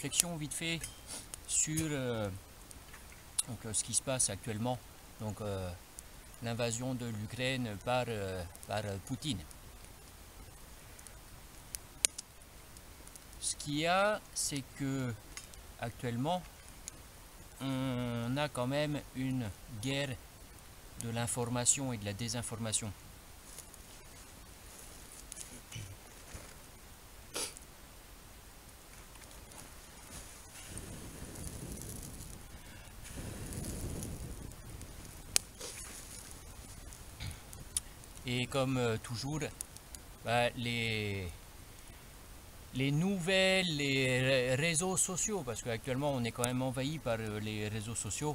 réflexion vite fait sur ce qui se passe actuellement, donc l'invasion de l'Ukraine par Poutine. Ce qu'il y a, c'est que actuellement, on a quand même une guerre de l'information et de la désinformation. Et comme toujours, les nouvelles, les réseaux sociaux, parce qu'actuellement on est quand même envahi par les réseaux sociaux,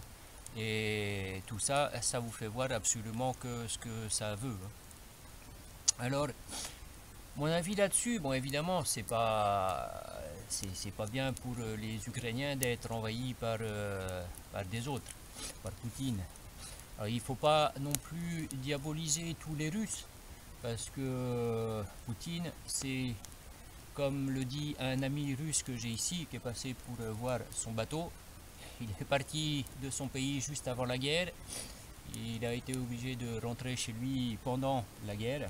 et tout ça, ça vous fait voir absolument que ce que ça veut. Alors, mon avis là-dessus, bon évidemment, c'est pas bien pour les Ukrainiens d'être envahis par des autres, par Poutine. Alors, il ne faut pas non plus diaboliser tous les Russes, parce que Poutine, c'est, comme le dit un ami russe que j'ai ici, qui est passé pour voir son bateau, il est parti de son pays juste avant la guerre, il a été obligé de rentrer chez lui pendant la guerre,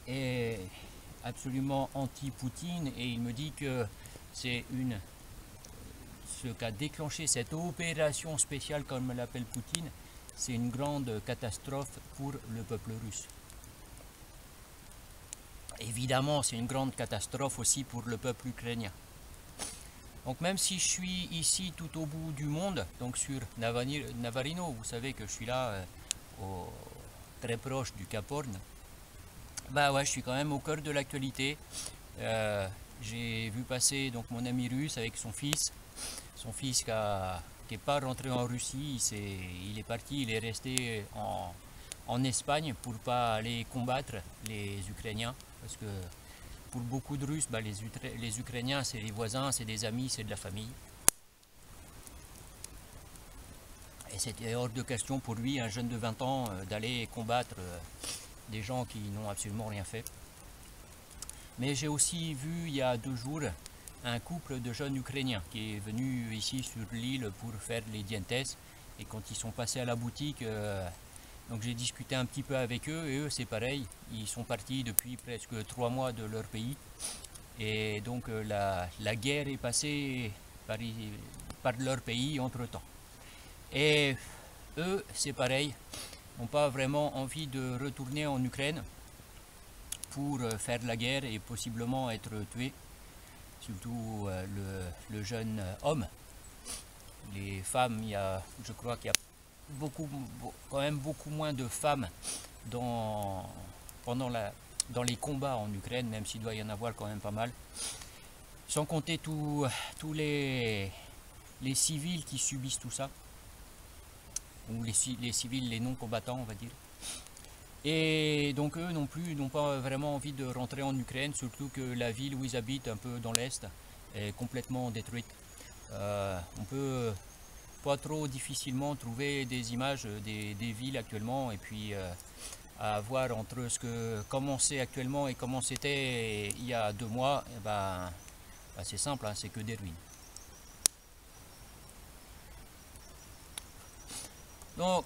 et absolument anti-Poutine, et il me dit que c'est ce qu'a déclenché cette opération spéciale, comme l'appelle Poutine, c'est une grande catastrophe pour le peuple russe. Évidemment, c'est une grande catastrophe aussi pour le peuple ukrainien. Donc même si je suis ici tout au bout du monde, donc sur Navarino, vous savez que je suis là, très proche du Cap Horn, bah ouais, je suis quand même au cœur de l'actualité. J'ai vu passer donc mon ami russe avec son fils qui n'est pas rentré en Russie, il est parti, il est resté en Espagne pour ne pas aller combattre les Ukrainiens, parce que pour beaucoup de Russes, les Ukrainiens c'est les voisins, c'est des amis, c'est de la famille. Et c'était hors de question pour lui, un jeune de 20 ans, d'aller combattre des gens qui n'ont absolument rien fait. Mais j'ai aussi vu il y a 2 jours un couple de jeunes Ukrainiens qui est venu ici sur l'île pour faire les dientes, et quand ils sont passés à la boutique, donc j'ai discuté un petit peu avec eux, et eux c'est pareil, ils sont partis depuis presque 3 mois de leur pays, et donc la guerre est passée par leur pays entre temps. Et eux c'est pareil, n'ont pas vraiment envie de retourner en Ukraine pour faire la guerre et possiblement être tués, surtout le jeune homme. Les femmes, je crois qu'il y a quand même beaucoup moins de femmes dans les combats en Ukraine, même s'il doit y en avoir quand même pas mal. Sans compter tous les civils qui subissent tout ça, ou les civils, les non-combattants on va dire. Et donc eux non plus n'ont pas vraiment envie de rentrer en Ukraine, surtout que la ville où ils habitent, un peu dans l'est, est complètement détruite. On peut pas trop difficilement trouver des images des villes actuellement, et puis à voir entre comment c'est actuellement et comment c'était il y a 2 mois, c'est simple, hein, c'est que des ruines. Donc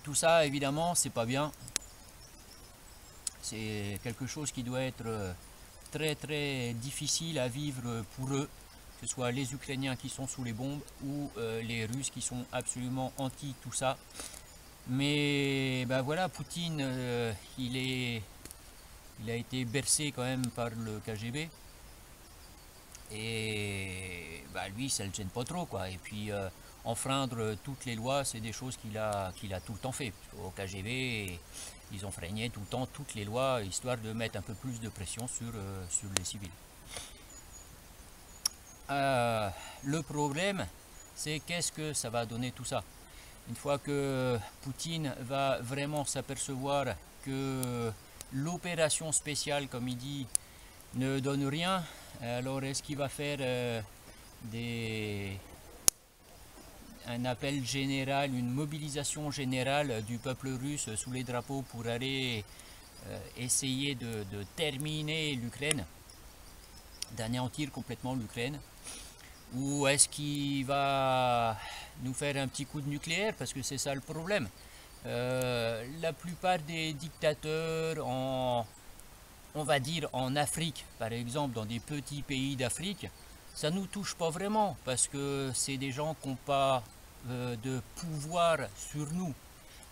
tout ça évidemment c'est pas bien, c'est quelque chose qui doit être très très difficile à vivre pour eux, que ce soit les Ukrainiens qui sont sous les bombes ou les Russes qui sont absolument anti tout ça. Mais voilà, Poutine il a été bercé quand même par le KGB, et lui ça le gêne pas trop quoi. Et puis enfreindre toutes les lois, c'est des choses qu'il a tout le temps fait. Au KGB, ils enfreignaient tout le temps toutes les lois, histoire de mettre un peu plus de pression sur les civils. Le problème, c'est qu'est-ce que ça va donner tout ça. Une fois que Poutine va vraiment s'apercevoir que l'opération spéciale, comme il dit, ne donne rien, alors est-ce qu'il va faire un appel général, une mobilisation générale du peuple russe sous les drapeaux pour aller essayer de terminer l'Ukraine? d'anéantir complètement l'Ukraine, ou est-ce qu'il va nous faire un petit coup de nucléaire, parce que c'est ça le problème. La plupart des dictateurs on va dire en Afrique, par exemple, dans des petits pays d'Afrique, ça ne nous touche pas vraiment, parce que c'est des gens qui n'ont pas de pouvoir sur nous.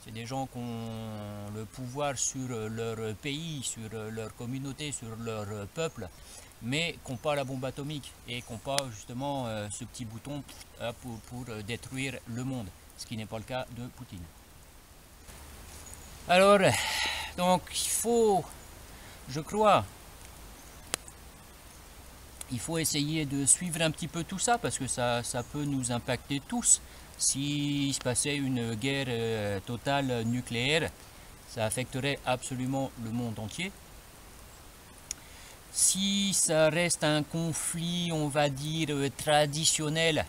C'est des gens qui ont le pouvoir sur leur pays, sur leur communauté, sur leur peuple, mais qui n'ont pas la bombe atomique et qui n'ont pas justement ce petit bouton pour détruire le monde, ce qui n'est pas le cas de Poutine. Alors, donc il faut, je crois, il faut essayer de suivre un petit peu tout ça, parce que ça peut nous impacter tous. S'il se passait une guerre totale nucléaire, ça affecterait absolument le monde entier. Si ça reste un conflit, on va dire, traditionnel,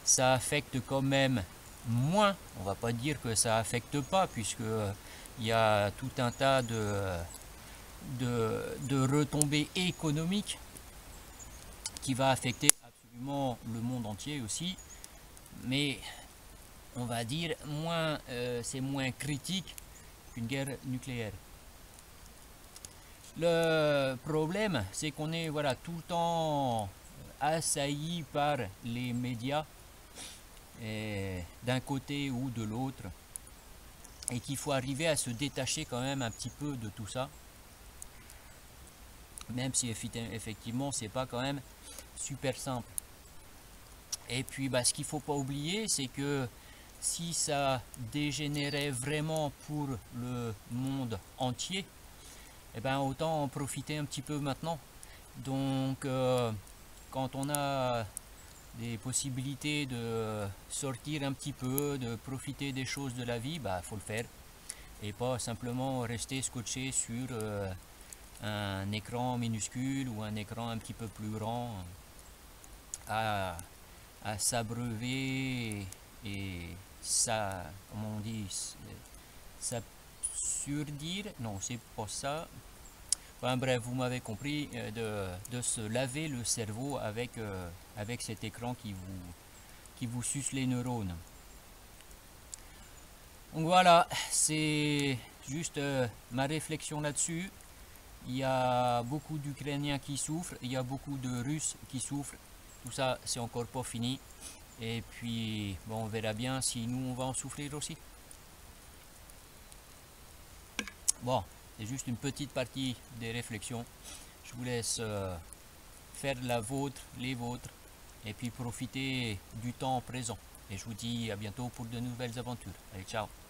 ça affecte quand même moins. On va pas dire que ça affecte pas, puisque il y a tout un tas de retombées économiques qui va affecter absolument le monde entier aussi. Mais on va dire moins, c'est moins critique qu'une guerre nucléaire. Le problème, c'est qu'on est voilà, tout le temps assailli par les médias, d'un côté ou de l'autre, et qu'il faut arriver à se détacher quand même un petit peu de tout ça, même si effectivement c'est pas quand même super simple. Et puis ce qu'il ne faut pas oublier, c'est que si ça dégénérait vraiment pour le monde entier, eh ben autant en profiter un petit peu maintenant. Donc quand on a des possibilités de sortir un petit peu, de profiter des choses de la vie, faut le faire. Et pas simplement rester scotché sur un écran minuscule ou un écran un petit peu plus grand à s'abreuver et ça, comment on dit, ça surdir, non c'est pas ça, enfin bref, vous m'avez compris, de se laver le cerveau avec, avec cet écran qui vous suce les neurones. Donc voilà, c'est juste ma réflexion là-dessus. Il y a beaucoup d'Ukrainiens qui souffrent, il y a beaucoup de Russes qui souffrent. Tout ça, c'est encore pas fini. Et puis, bon, on verra bien si nous, on va en souffrir aussi. Bon, c'est juste une petite partie des réflexions. Je vous laisse faire la vôtre, les vôtres, et puis profiter du temps présent. Et je vous dis à bientôt pour de nouvelles aventures. Allez, ciao!